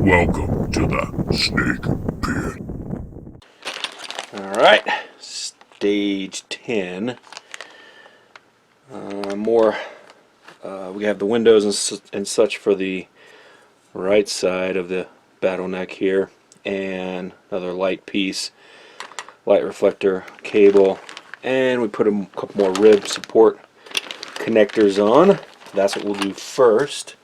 Welcome to the Snake Pit. Alright, stage 10. We have the windows and such for the right side of the bottleneck here, and another light piece, light reflector cable, and we put a couple more rib support connectors on. That's what we'll do first.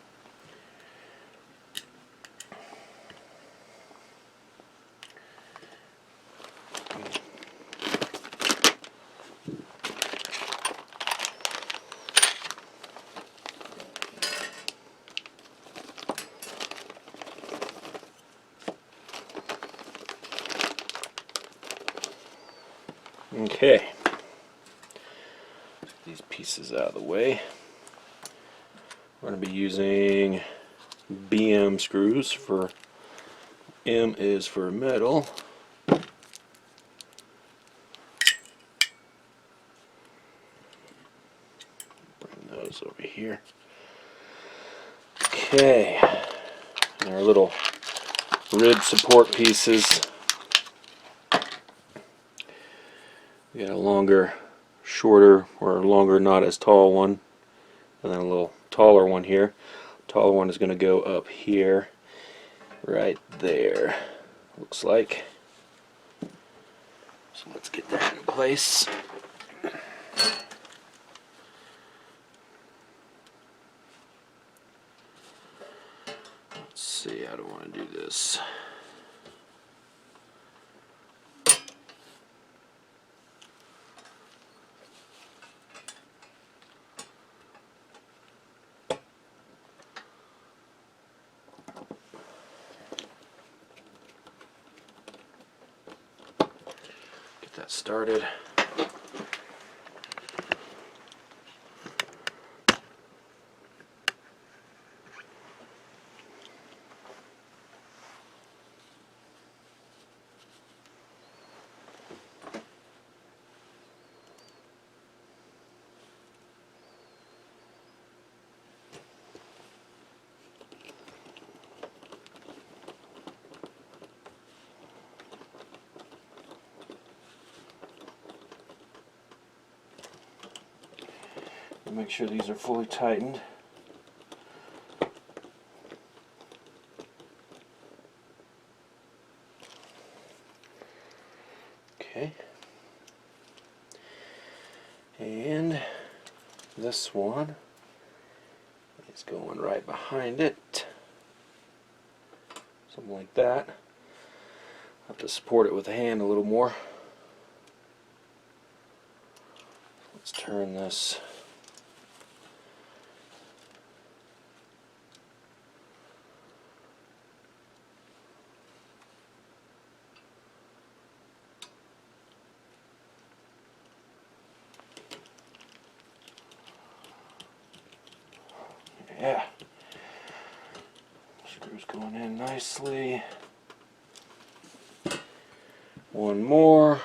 Okay, get these pieces out of the way. We're going to be using BM screws. For M is for metal. Bring those over here. Okay, and our little rib support pieces. We got a longer, shorter, or longer, not as tall one, and then a little taller one here. Taller one is going to go up here, right there, looks like. So let's get that in place. Let's see, how do I want to do this? That started. Make sure these are fully tightened. Okay. And this one is going right behind it. Something like that. I'll have to support it with a hand a little more. Let's turn this. Yeah, screws going in nicely. One more.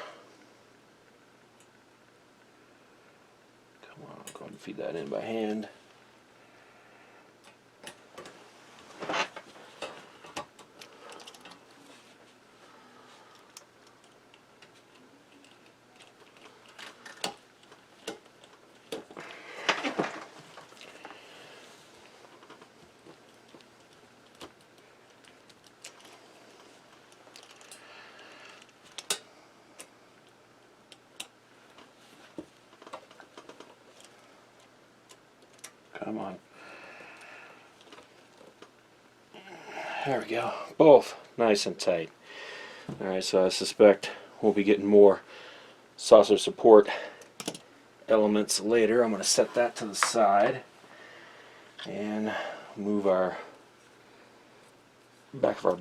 Come on, I'll go ahead and feed that in by hand. Come on. There we go. Both nice and tight. Alright, so I suspect we'll be getting more saucer support elements later. I'm going to set that to the side and move our back of our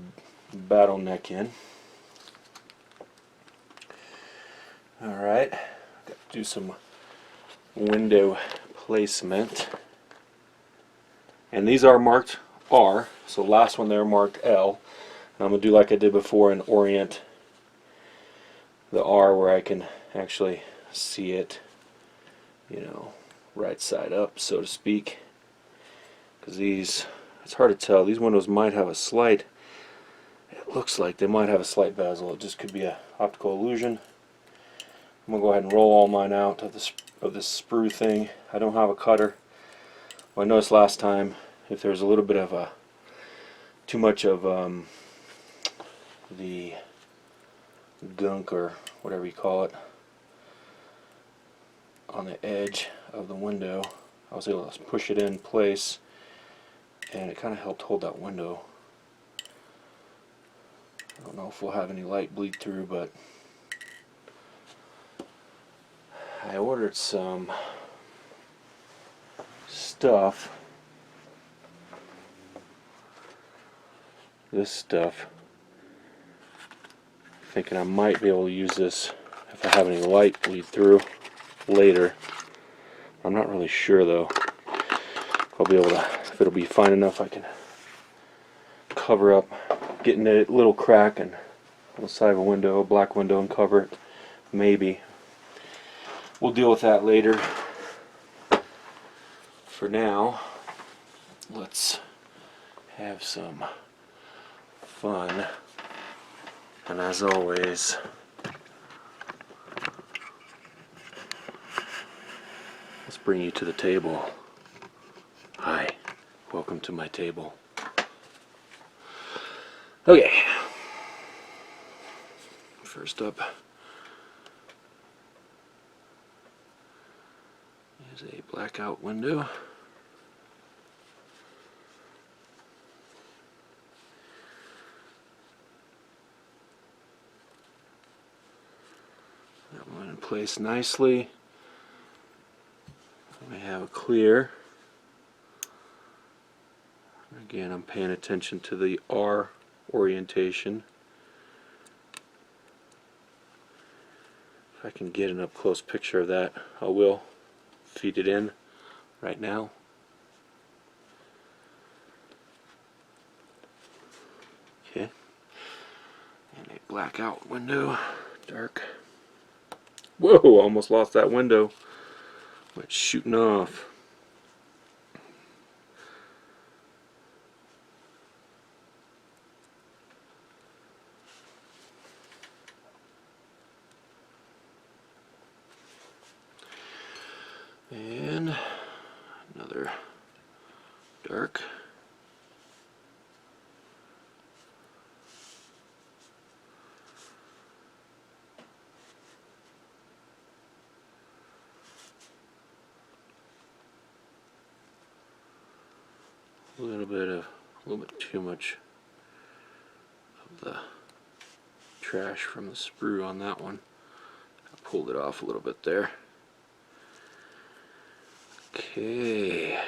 bottleneck in. Alright, got to do some window placement. And these are marked R, so the last one there marked L. And I'm going to do like I did before and orient the R where I can actually see it, you know, right side up, so to speak. Because these, it's hard to tell, these windows might have a slight looks like they might have a slight bezel. It just could be a optical illusion. I'm gonna go ahead and roll all mine out of this sprue thing. I don't have a cutter. Well, I noticed last time if there's a little bit of too much of the gunk or whatever you call it on the edge of the window, I was able to push it in place, and it kind of helped hold that window. I don't know if we'll have any light bleed through, but I ordered some stuff. This stuff. Thinking I might be able to use this if I have any light bleed through later. I'm not really sure though. I'll be able to, if it'll be fine enough, I can cover up, getting a little crack and on the side of a window, a black window, and cover it. Maybe. We'll deal with that later. For now, let's have some fun. And as always, let's bring you to the table. Hi, welcome to my table. Okay, first up is a blackout window. That one in place nicely. We have a clear. Again, I'm paying attention to the R orientation. If I can get an up close picture of that, I will feed it in right now. Okay. And a blackout window, dark. Whoa, almost lost that window. It's shooting off. And another dark. A little bit too much of the trash from the sprue on that one. I pulled it off a little bit there. Okay.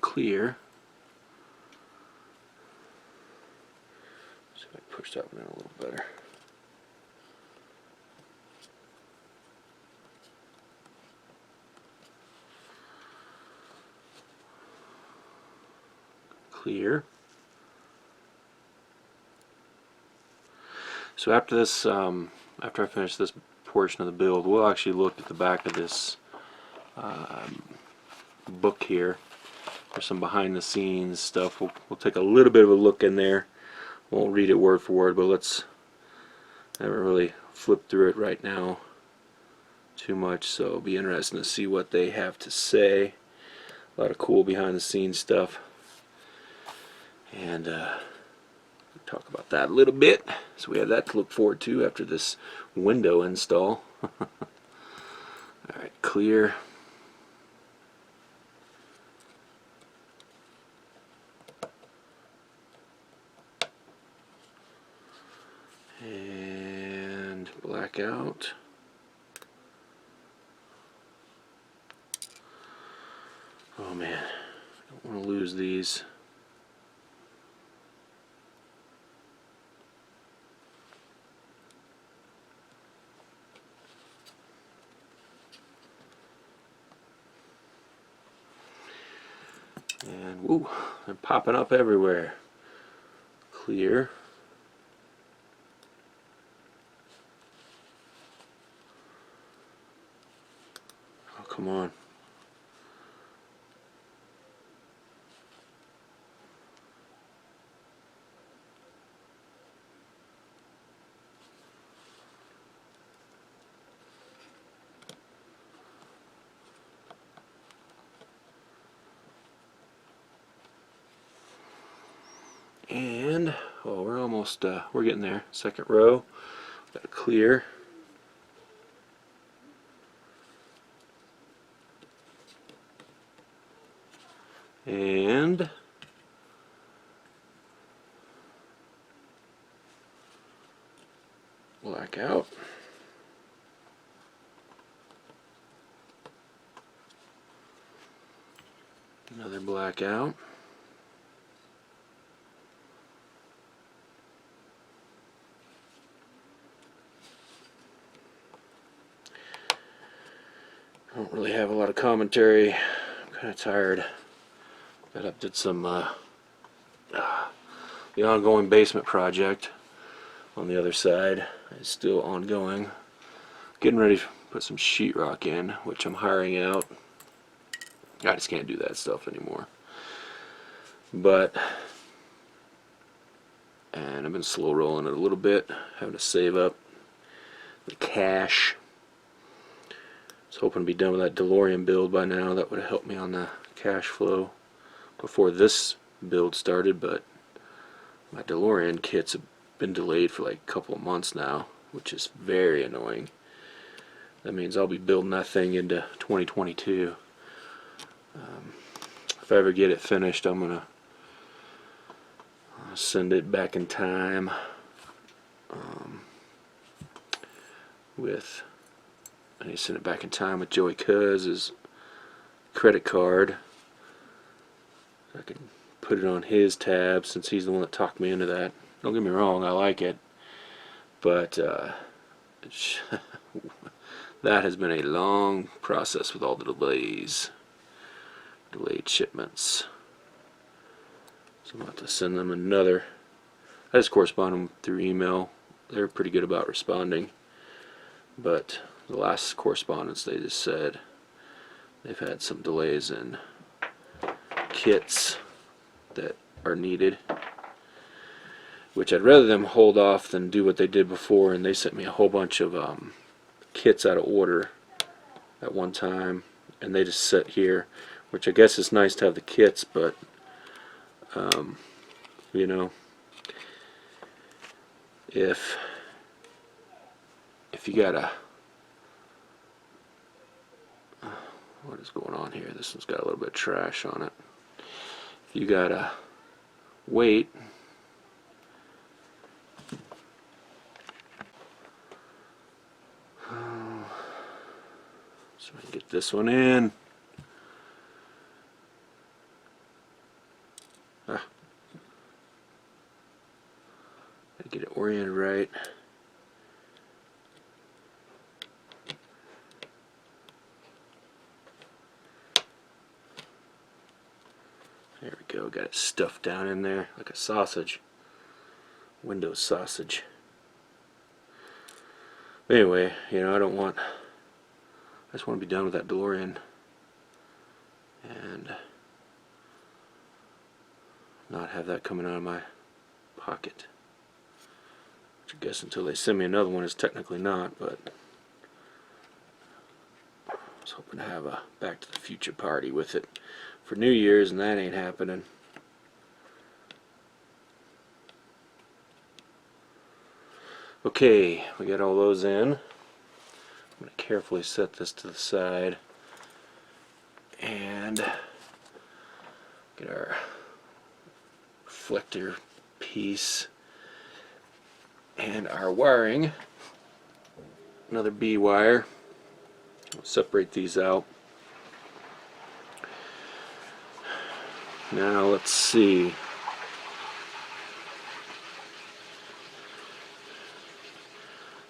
Clear. See if I push that one in a little better. Clear. So after this, after I finish this portion of the build, we'll actually look at the back of this book here. There's some behind the scenes stuff. We'll take a little bit of a look in there. Won't read it word for word, but let's never really flip through it right now too much, so it'll be interesting to see what they have to say. A lot of cool behind the scenes stuff, and talk about that a little bit. So we have that to look forward to after this window install. Alright, clear. And blackout. Oh man, I don't want to lose these. And woo, they're popping up everywhere. Clear. Oh, come on. And oh, we're almost we're getting there. Second row, got a clear. And black out. Another black out. I don't really have a lot of commentary. I'm kind of tired. Got up, did some the ongoing basement project on the other side is still ongoing. Getting ready to put some sheetrock in, which I'm hiring out. I just can't do that stuff anymore. But, and I've been slow rolling it a little bit, having to save up the cash. I was hoping to be done with that DeLorean build by now. That would have helped me on the cash flow before this build started, but my DeLorean kits have been delayed for like a couple of months now, which is very annoying. That means I'll be building that thing into 2022. If I ever get it finished, I'm gonna send it back in time with I need to send it back in time with Joey Cuz's credit card. I can put it on his tab since he's the one that talked me into that. Don't get me wrong, I like it, but that has been a long process with all the delays, delayed shipments. So I'm about to send them another. I just correspond them through email. They're pretty good about responding, but the last correspondence they just said they've had some delays in kits that are needed, which I'd rather them hold off than do what they did before, and they sent me a whole bunch of kits out of order at one time, and they just sit here, which I guess is nice to have the kits, but you know, if you gotta what is going on here? This one's got a little bit of trash on it. If you gotta wait so I can get this one in. Gotta get it oriented right. There we go, got it stuffed down in there like a sausage. Windows sausage. Anyway, you know, I just want to be done with that DeLorean and not have that coming out of my pocket. Which I guess until they send me another one is technically not, but I was hoping to have a Back to the Future party with it for New Year's, and that ain't happening. Okay, we got all those in. I'm going to carefully set this to the side and get our reflector piece and our wiring. Another B wire. We'll separate these out. Now let's see.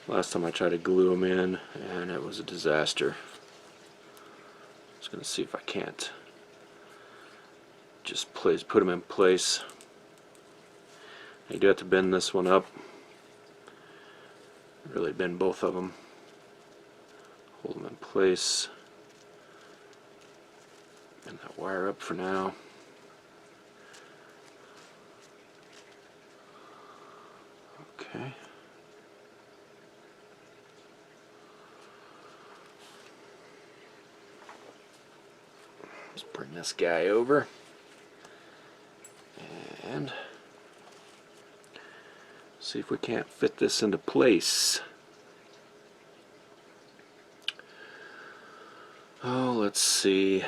Last time I tried to glue them in and it was a disaster. Just going to see if I can't just put them in place. You do have to bend this one up. Really bend both of them. Hold them in place. Bend that wire up for now. Okay. Let's bring this guy over. And see if we can't fit this into place. Oh, let's see.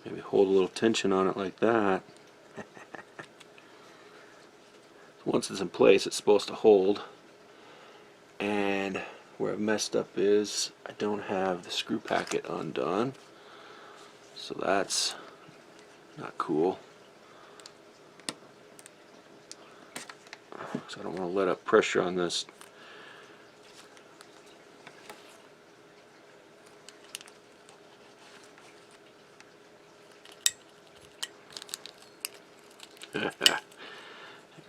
Maybe hold a little tension on it like that. Once it's in place, it's supposed to hold. And where I've messed up is I don't have the screw packet undone. So that's not cool. So I don't want to let up pressure on this. There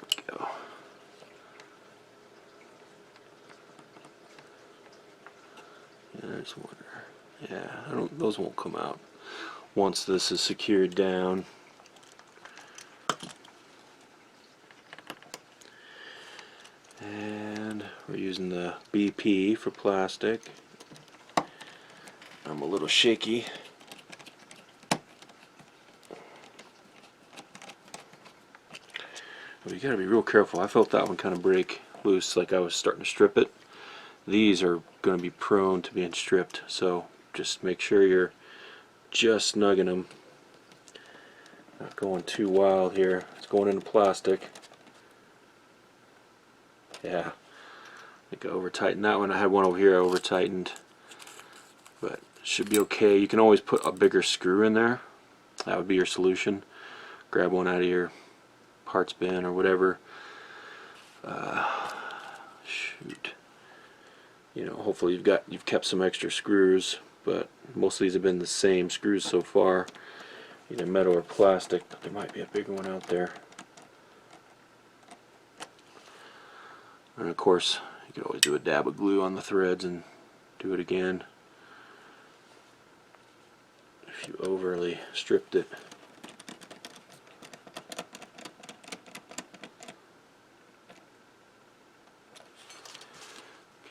we go. There's one. Yeah, those won't come out once this is secured down. And we're using the BP for plastic. I'm a little shaky. But you gotta be real careful. I felt that one kind of break loose like I was starting to strip it. These are going to be prone to being stripped, so just make sure you're just snugging them. Not going too wild here. It's going into plastic. Yeah, I think I over-tightened that one. I had one over here I over-tightened, but it should be okay. You can always put a bigger screw in there. That would be your solution. Grab one out of your parts bin or whatever. Shoot. You know, hopefully you've kept some extra screws, but most of these have been the same screws so far, either metal or plastic, but there might be a bigger one out there. And of course, you could always do a dab of glue on the threads and do it again if you overly stripped it.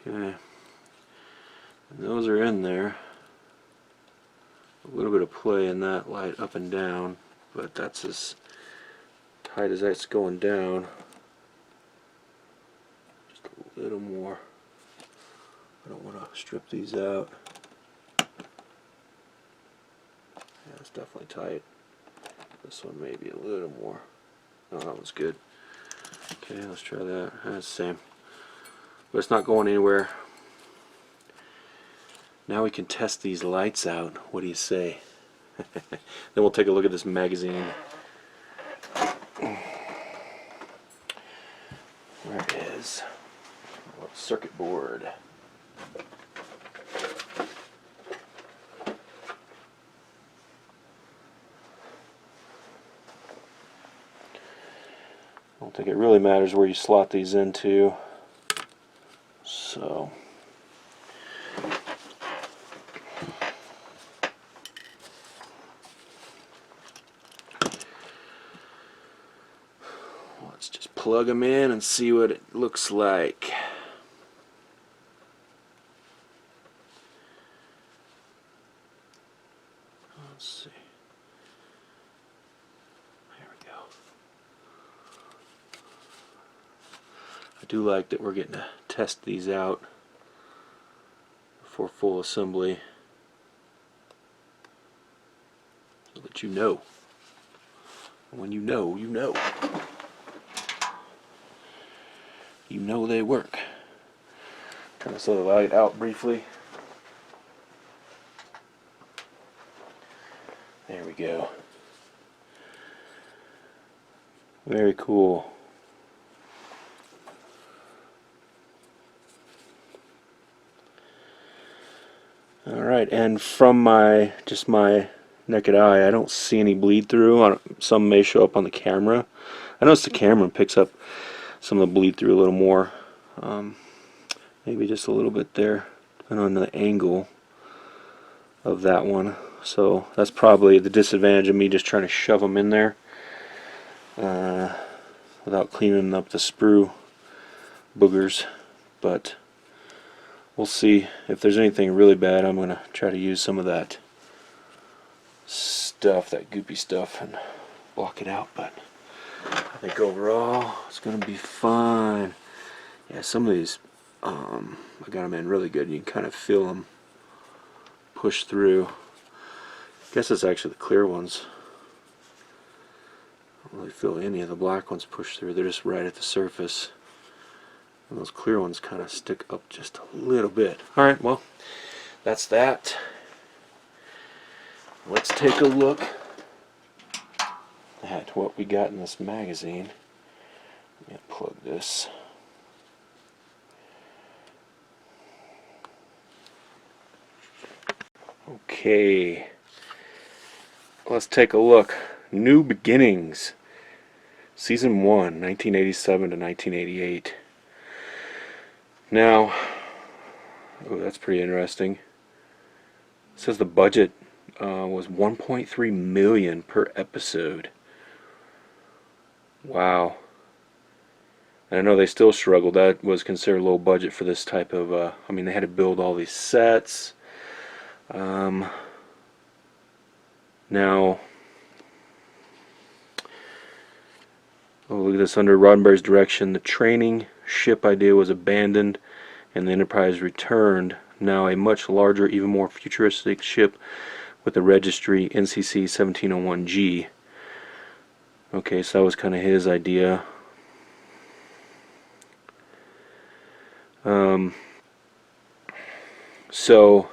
Okay, and those are in there. A little bit of play in that light up and down, but that's as tight as that's going down. Just a little more. I don't want to strip these out. Yeah, it's definitely tight. This one may be a little more. Oh, that one's good. Okay, let's try that. That's the same. But it's not going anywhere. Now we can test these lights out. What do you say? Then we'll take a look at this magazine. Where it is. Circuit board. I don't think it really matters where you slot these into. So let's just plug them in and see what it looks like. Let's see. There we go. I do like that we're getting to test these out for full assembly so that you know. When you know, you know. You know they work. Kind of set the light out briefly. There we go. Very cool. Alright, and from my naked eye, I don't see any bleed through. Some may show up on the camera. I noticed the camera picks up some of the bleed through a little more. Maybe just a little bit there, depending on the angle of that one. So that's probably the disadvantage of me just trying to shove them in there without cleaning up the sprue boogers. But we'll see. If there's anything really bad, I'm going to try to use some of that stuff, that goopy stuff, and block it out. But I think overall it's going to be fine. Yeah, some of these, I got them in really good. You can kind of feel them push through. I guess it's actually the clear ones. I don't really feel any of the black ones push through. They're just right at the surface. And those clear ones kind of stick up just a little bit. Alright, well, that's that. Let's take a look at what we got in this magazine. Let me unplug this. Okay, let's take a look. New Beginnings, Season 1, 1987 to 1988. Now, oh, that's pretty interesting. It says the budget was $1.3 million per episode. Wow. And I know they still struggled. That was considered low budget for this type of, I mean, they had to build all these sets. Now, oh, look at this. Under Roddenberry's direction, the training ship idea was abandoned and the Enterprise returned. Now a much larger, even more futuristic ship with the registry NCC 1701G. Okay, so that was kind of his idea. So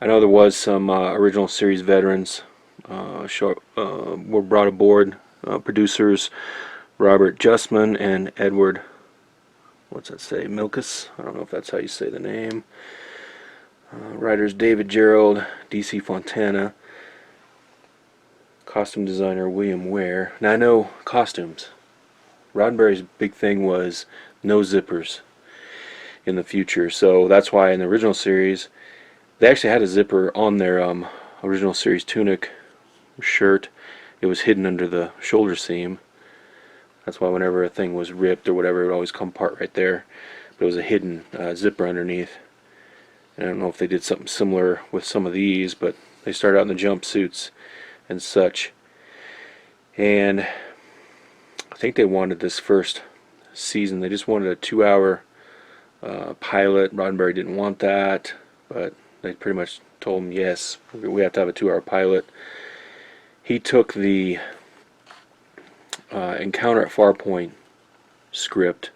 I know there was some original series veterans were brought aboard. Producers Robert Justman and Edward, what's that say, Milkus? I don't know if that's how you say the name. Writers David Gerald, D.C. Fontana. Costume designer William Ware. Now I know costumes. Roddenberry's big thing was no zippers in the future, so that's why in the original series they actually had a zipper on their original series tunic shirt. It was hidden under the shoulder seam. That's why whenever a thing was ripped or whatever, it would always come apart right there. But it was a hidden zipper underneath. And I don't know if they did something similar with some of these, but they started out in the jumpsuits and such. And I think they wanted this first season, they just wanted a 2-hour pilot. Roddenberry didn't want that, but they pretty much told him, yes, we have to have a 2-hour pilot. He took the Encounter at Farpoint script,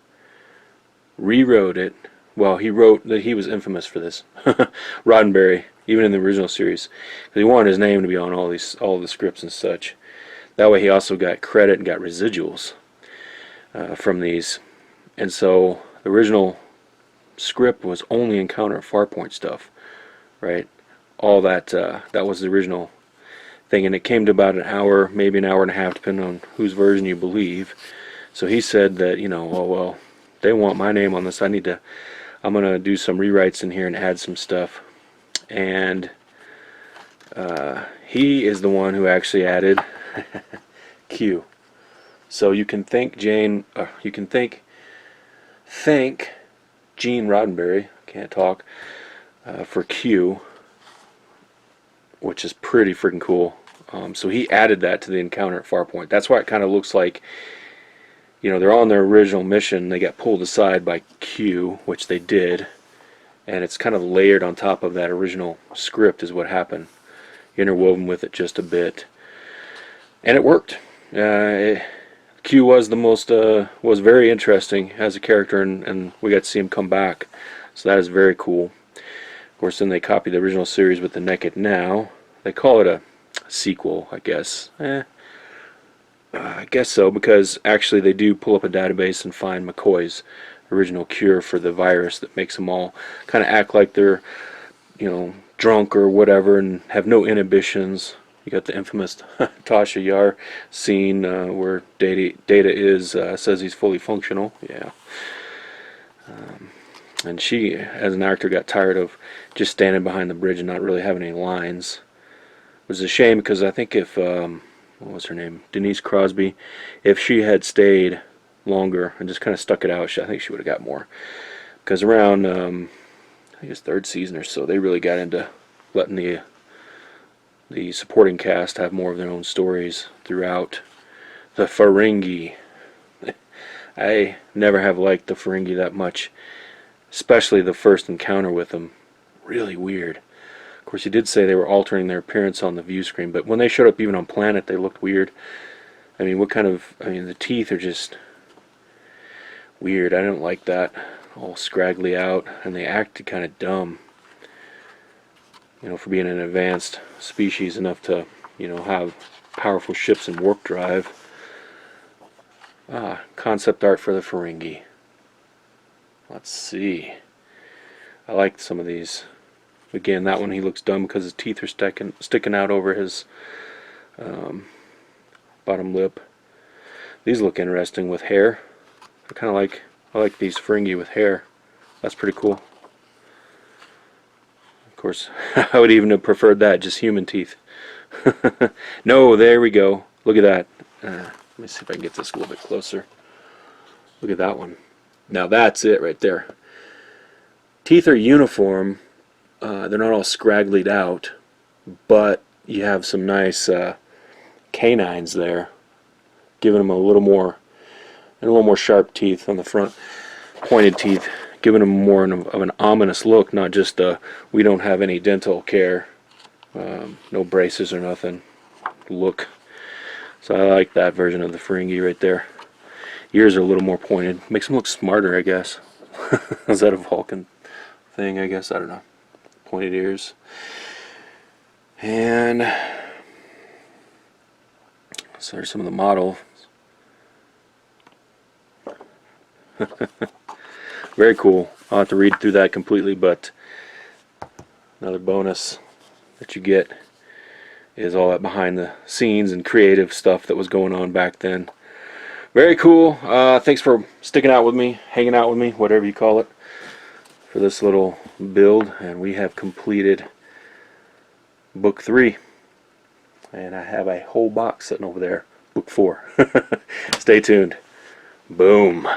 rewrote it. Well, he wrote that he was infamous for this. Roddenberry, even in the original series, because he wanted his name to be on all the scripts and such. That way, he also got credit and got residuals from these. And so, the original script was only Encounter at Farpoint stuff, right? All that that was the original thing, and it came to about an hour, maybe an hour and a half, depending on whose version you believe. So he said that, you know, oh well, they want my name on this. I'm gonna do some rewrites in here and add some stuff. And he is the one who actually added Q. So you can thank Gene Roddenberry, can't talk, for Q, which is pretty freaking cool. So he added that to the Encounter at Farpoint. That's why it kind of looks like, you know, they're on their original mission, they got pulled aside by Q, which they did, and it's kind of layered on top of that original script is what happened, interwoven with it just a bit, and it worked. Q was was very interesting as a character, and we got to see him come back, so that is very cool. Of course, then they copied the original series with the Naked Now. They call it a sequel, I guess. I guess so, because actually they do pull up a database and find McCoy's original cure for the virus that makes them all kind of act like they're, drunk or whatever and have no inhibitions. You got the infamous Tasha Yar scene where Data is says he's fully functional. Yeah. And she, as an actor, got tired of just standing behind the bridge and not really having any lines. It was a shame because I think if what was her name, Denise Crosby, if she had stayed longer and just kind of stuck it out, I think she would have got more. Because around I think it's third season or so, they really got into letting the supporting cast have more of their own stories throughout. The Ferengi. I never have liked the Ferengi that much, especially the first encounter with them. Really weird. Of course, he did say they were altering their appearance on the view screen, but when they showed up even on planet, they looked weird. I mean, the teeth are just weird. I don't like that. All scraggly out, and they acted kind of dumb. For being an advanced species enough to, have powerful ships and warp drive. Concept art for the Ferengi. Let's see. I like some of these. Again, that one he looks dumb because his teeth are sticking out over his bottom lip. These look interesting with hair. I like these Ferengi with hair. That's pretty cool. Of course, I would even have preferred that, just human teeth. No, there we go. Look at that. Let me see if I can get this a little bit closer. Look at that one. Now that's it right there. Teeth are uniform. They're not all scragglied out, but you have some nice canines there, giving them a little more sharp teeth on the front, pointed teeth, giving them more of an ominous look, not just we don't have any dental care, no braces or nothing look. So I like that version of the Ferengi right there. Ears are a little more pointed, makes them look smarter, I guess. Is that a Vulcan thing? I guess, I don't know. Pointed ears. And so there's some of the model. Very cool. I'll have to read through that completely, but another bonus that you get is all that behind the scenes and creative stuff that was going on back then. Very cool. Thanks for sticking out with me, hanging out with me, whatever you call it, for this little build. And we have completed book 3. And I have a whole box sitting over there. Book 4. Stay tuned. Boom.